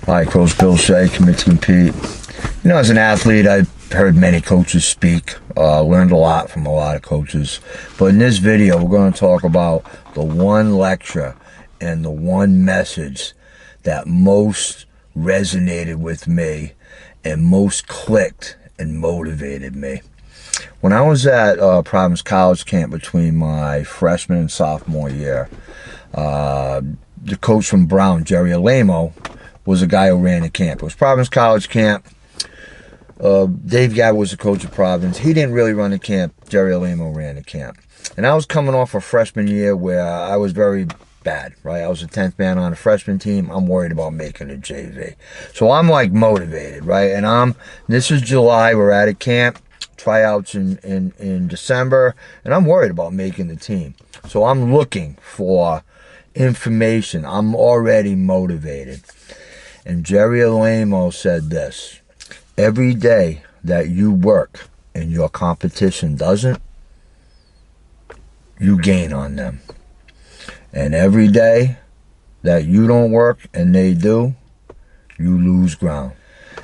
Hi, Coach Bill Shea, commit to compete. You know, as an athlete, I've heard many coaches speak, learned a lot from a lot of coaches. But in this video, we're going to talk about the one lecture and the one message that most resonated with me and most clicked and motivated me. When I was at Providence College camp between my freshman and sophomore year, the coach from Brown, Jerry Alamo, was a guy who ran the camp. It was Providence College camp. Dave Gabb was the coach of Providence. He didn't really run the camp. Jerry Alamo ran the camp. And I was coming off a freshman year where I was very bad, right? I was the 10th man on the freshman team. I'm worried about making a JV. So I'm like motivated, right? And this is July. We're at a camp. Tryouts in December. And I'm worried about making the team. So I'm looking for information. I'm already motivated. And Jerry Alamo said this: every day that you work and your competition doesn't, you gain on them. And every day that you don't work and they do, you lose ground.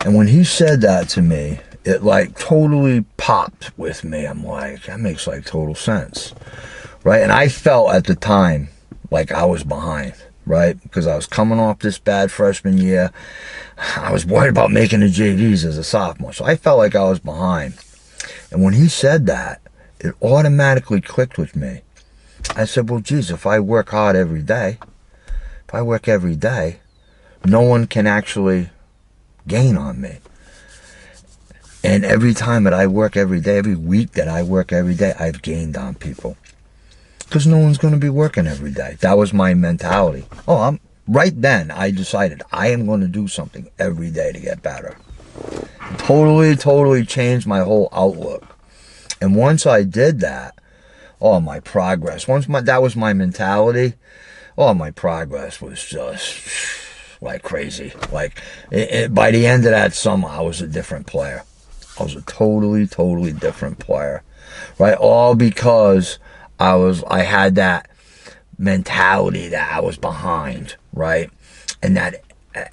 And when he said that to me, it like totally popped with me. I'm like, that makes like total sense, right? And I felt at the time like I was behind, right? Because I was coming off this bad freshman year. I was worried about making the JVs as a sophomore. So I felt like I was behind. And when he said that, it automatically clicked with me. I said, well, geez, if I work hard every day, no one can actually gain on me. And every time that I work every day, every week that I work every day, I've gained on people. Because no one's going to be working every day. That was my mentality. Right then, I decided I am going to do something every day to get better. Totally changed my whole outlook. And once I did that, my progress, that was my mentality, my progress was just like crazy. Like, by the end of that summer, I was a different player. I was a totally different player, right? All because I had that mentality that I was behind, right? And that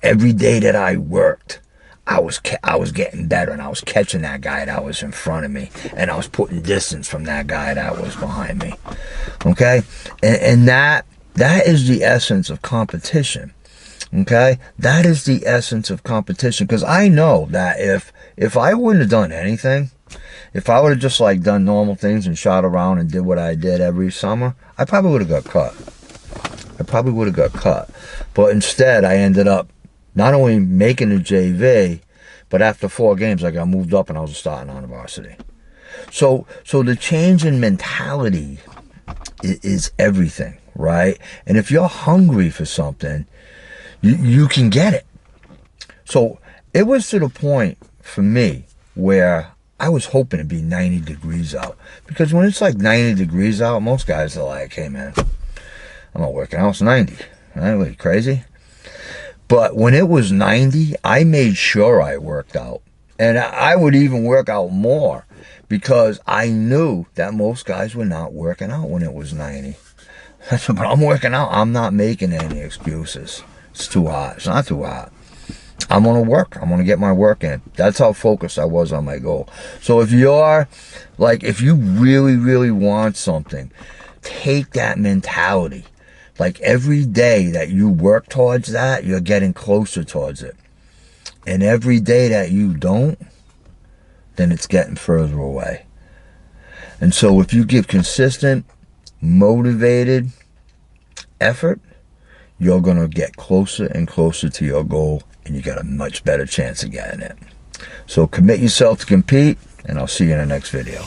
every day that I worked, I was getting better, and I was catching that guy that was in front of me, and I was putting distance from that guy that was behind me. Okay? And that is the essence of competition. Okay? That is the essence of competition, because I know that if I wouldn't have done anything, if I would have just like done normal things and shot around and did what I did every summer, I probably would have got cut. But instead, I ended up not only making the JV, but after 4 games, I got moved up and I was starting on the varsity. So the change in mentality is everything, right? And if you're hungry for something, you can get it. So it was to the point for me where I was hoping to be 90 degrees out. Because when it's like 90 degrees out, most guys are like, hey man, I'm not working out, it's 90. Right? What, are you crazy? But when it was 90, I made sure I worked out. And I would even work out more, because I knew that most guys were not working out when it was 90. But I'm working out. I'm not making any excuses. It's too hot. It's not too hot. I'm going to work. I'm going to get my work in. That's how focused I was on my goal. So if you really want something, take that mentality. Like every day that you work towards that, you're getting closer towards it. And every day that you don't, then it's getting further away. And so if you give consistent, motivated effort, you're going to get closer and closer to your goal, and you got a much better chance of getting it. So commit yourself to compete, and I'll see you in the next video.